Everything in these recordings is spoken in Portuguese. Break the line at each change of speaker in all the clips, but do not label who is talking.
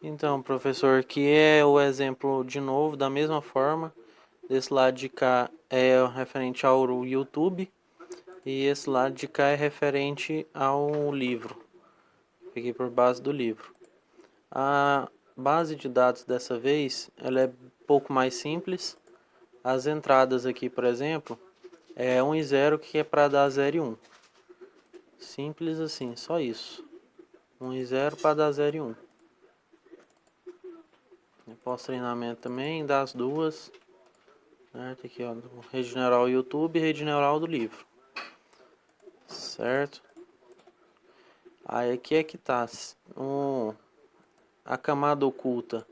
Então, professor, aqui é o exemplo de novo, da mesma forma. Desse lado de cá é referente ao YouTube e esse lado de cá é referente ao livro. Peguei por base do livro. A base de dados dessa vez, ela é um pouco mais simples. As entradas aqui, por exemplo, é 1 e 0 que é para dar 0 e 1. Simples assim, só isso. 1 e 0 para dar 0 e 1. Pós-treinamento também das duas. Certo? Aqui, ó, rede neural YouTube e rede neural do livro. Certo? Aí aqui é que tá. A camada oculta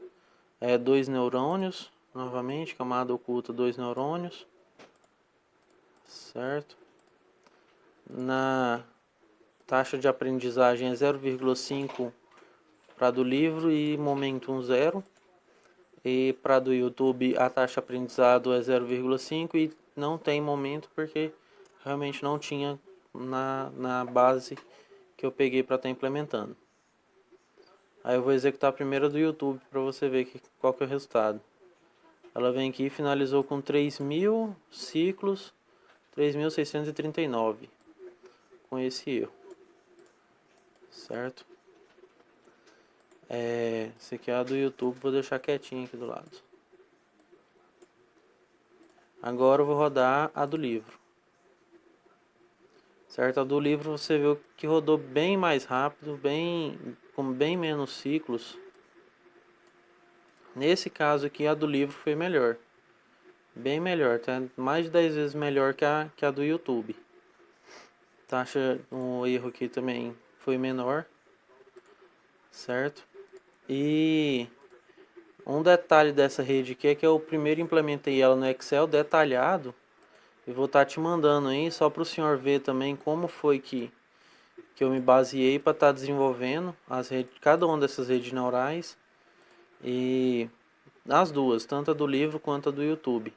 é 2 neurônios. Novamente, camada oculta 2 neurônios. Certo? Na taxa de aprendizagem é 0,5 para do livro e momentum 0. E para do YouTube a taxa de aprendizado é 0,5 e não tem momento porque realmente não tinha na base que eu peguei para estar implementando. Aí eu vou executar a primeira do YouTube para você ver qual que é o resultado. Ela vem aqui e finalizou com 3.000 ciclos, 3.639 com esse erro. Certo? Esse aqui é a do YouTube, vou deixar quietinho aqui do lado. Agora eu vou rodar a do livro. Certo? A do livro você viu que rodou bem mais rápido, com bem menos ciclos. Nesse caso aqui a do livro foi melhor. Bem melhor, tá? Mais de 10 vezes melhor que a do YouTube. Taxa, um erro aqui também foi menor. Certo? E um detalhe dessa rede aqui é que eu primeiro implementei ela no Excel detalhado. E vou estar te mandando aí só para o senhor ver também como foi que eu me baseei para estar desenvolvendo cada uma dessas redes neurais. E as duas, tanto a do livro quanto a do YouTube.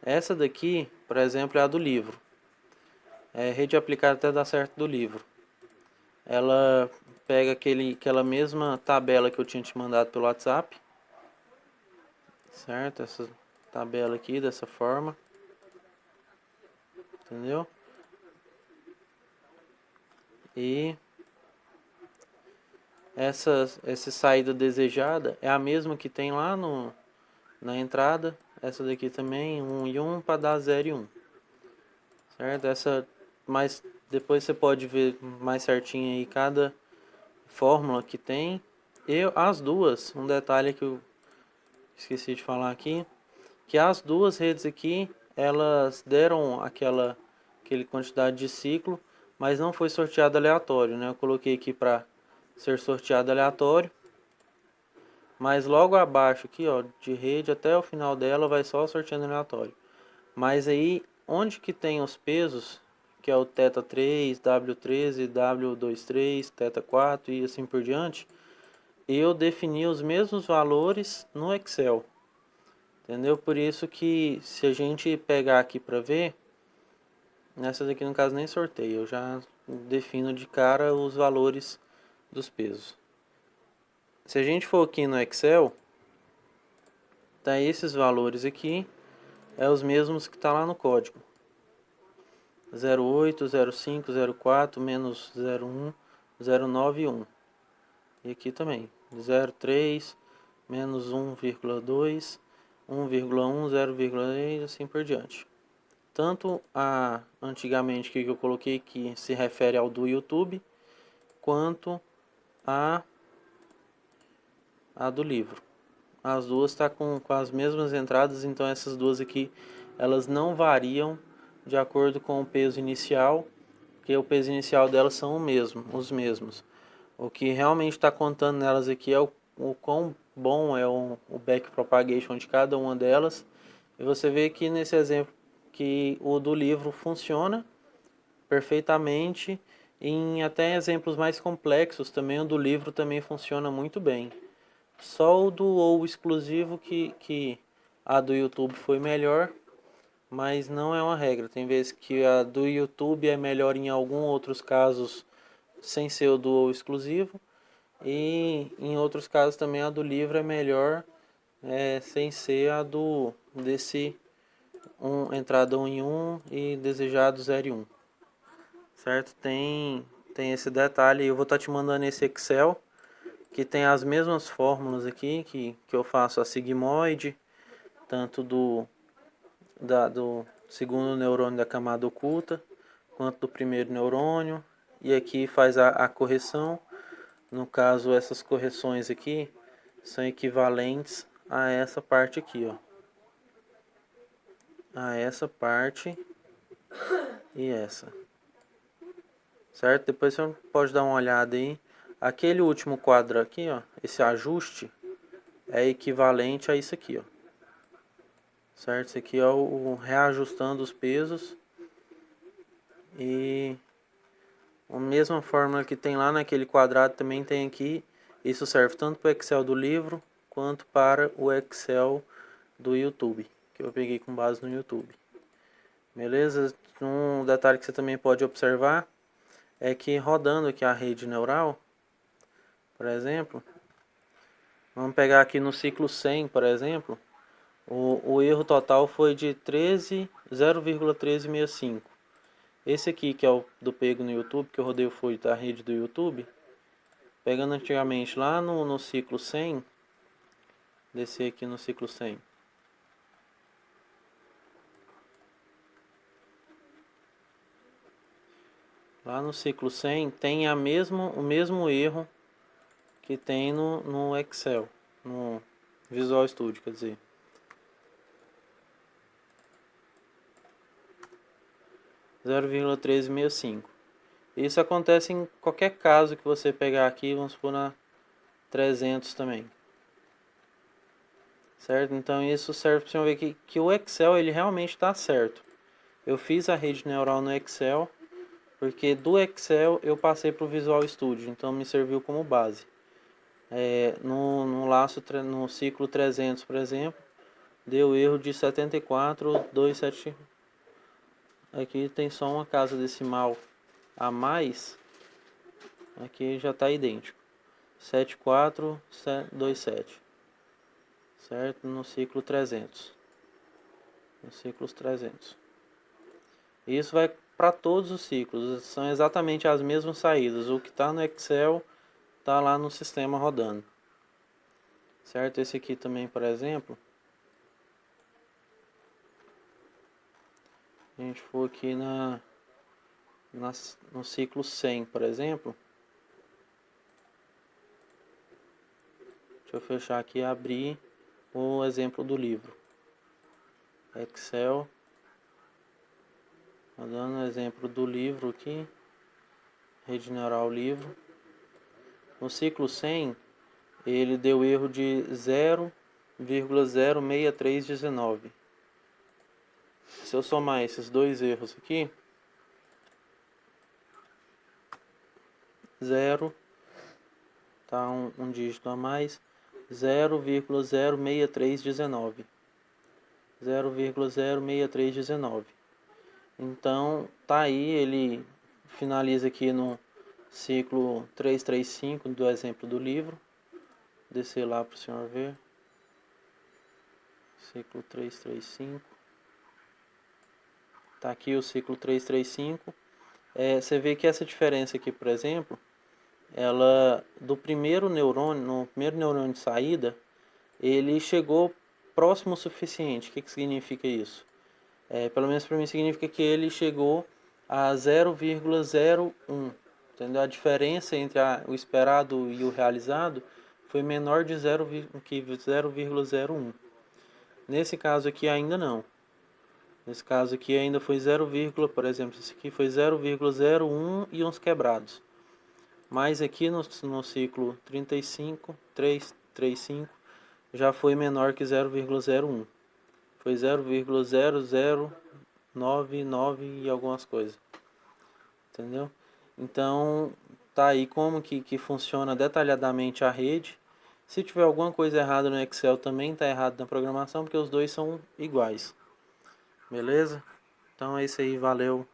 Essa daqui, por exemplo, é a do livro. Rede aplicada até dar certo do livro. Ela pega aquela mesma tabela que eu tinha te mandado pelo WhatsApp. Certo? Essa tabela aqui, dessa forma. Entendeu? E essa saída desejada é a mesma que tem lá na entrada. Essa daqui também, 1 e 1 para dar 0 e 1. Certo? Mas depois você pode ver mais certinho aí cada fórmula que tem. As duas, um detalhe que eu esqueci de falar aqui, que as duas redes aqui, elas deram aquela quantidade de ciclo, mas não foi sorteado aleatório, né? Eu coloquei aqui para ser sorteado aleatório, mas logo abaixo aqui, ó, de rede até o final dela vai só sorteando aleatório. Mas aí, onde que tem os pesos, que é o θ 3, W13, W23, θ 4 e assim por diante, eu defini os mesmos valores no Excel. Entendeu? Por isso que se a gente pegar aqui para ver, nessa daqui no caso nem sorteio, eu já defino de cara os valores dos pesos. Se a gente for aqui no Excel, tá esses valores aqui, é os mesmos que tá lá no código. 0,8, 0,5, 0,4, menos 0,1, 0,9 e 1. E aqui também, 0,3, menos 1,2, 1,1, 0,3, assim por diante. Tanto antigamente que eu coloquei que se refere ao do YouTube, quanto a do livro. As duas estão com as mesmas entradas, então essas duas aqui elas não variam de acordo com o peso inicial, porque o peso inicial delas são os mesmos. O que realmente está contando nelas aqui é o quão bom é o backpropagation de cada uma delas. E você vê aqui nesse exemplo que o do livro funciona perfeitamente. Em até exemplos mais complexos também o do livro também funciona muito bem. Só o do ou exclusivo que a do YouTube foi melhor, mas não é uma regra. Tem vezes que a do YouTube é melhor em alguns outros casos sem ser o do ou exclusivo. E em outros casos também a do livro é melhor, sem ser a desse entrada 1 em 1 e desejado 0 em 1. Certo? Tem esse detalhe. Eu vou estar te mandando esse Excel, que tem as mesmas fórmulas aqui, que eu faço a sigmoide, tanto do segundo neurônio da camada oculta, quanto do primeiro neurônio. E aqui faz a correção. No caso, essas correções aqui são equivalentes a essa parte aqui, ó. A essa parte e essa. Certo? Depois você pode dar uma olhada aí. Aquele último quadro aqui, ó, esse ajuste é equivalente a isso aqui, ó. Certo? Isso aqui é o reajustando os pesos. E a mesma fórmula que tem lá naquele quadrado também tem aqui. Isso serve tanto para o Excel do livro quanto para o Excel do YouTube, que eu peguei com base no YouTube. Beleza? Um detalhe que você também pode observar é que rodando aqui a rede neural, por exemplo, vamos pegar aqui no ciclo 100, por exemplo, o erro total foi de 0,1365. Esse aqui, que é o do pego no YouTube, que eu rodei foi da rede do YouTube, pegando antigamente lá no ciclo 100, descer aqui no ciclo 100. Lá no ciclo 100 tem o mesmo erro que tem no Excel, no Visual Studio, quer dizer. (0,1365). Isso acontece em qualquer caso que você pegar aqui, vamos supor na 300 também. Certo? Então isso serve para você ver que o Excel ele realmente está certo. Eu fiz a rede neural no Excel, porque do Excel eu passei para o Visual Studio, então me serviu como base. No ciclo 300, por exemplo, deu erro de 74,27. Aqui tem só uma casa decimal a mais, aqui já está idêntico. 7427, certo? No ciclo 300. Nos ciclos 300. Isso vai para todos os ciclos, são exatamente as mesmas saídas. O que está no Excel está lá no sistema rodando. Certo? Esse aqui também, por exemplo, a gente for aqui no ciclo 100, por exemplo. Deixa eu fechar aqui e abrir o exemplo do livro. Excel. Dando o exemplo do livro aqui. Rede neural livro. No ciclo 100, ele deu erro de 0,06319. Se eu somar esses dois erros aqui, 0, tá um dígito a mais, 0,06319. 0,06319. Então, tá aí, ele finaliza aqui no ciclo 335 do exemplo do livro. Descer lá para o senhor ver. Ciclo 335. Tá aqui o ciclo 335. Você vê que essa diferença aqui, por exemplo, ela do primeiro neurônio, no primeiro neurônio de saída, ele chegou próximo o suficiente. O que significa isso? Pelo menos para mim significa que ele chegou a 0,01. Entendeu? A diferença entre o esperado e o realizado foi menor de 0,01. Nesse caso aqui ainda não. Nesse caso aqui ainda foi 0, por exemplo, esse aqui foi 0,01 e uns quebrados. Mas aqui no ciclo 335 já foi menor que 0,01. Foi 0,0099 e algumas coisas. Entendeu? Então, tá aí como que funciona detalhadamente a rede. Se tiver alguma coisa errada no Excel, também está errado na programação, porque os dois são iguais. Beleza? Então é isso aí, valeu.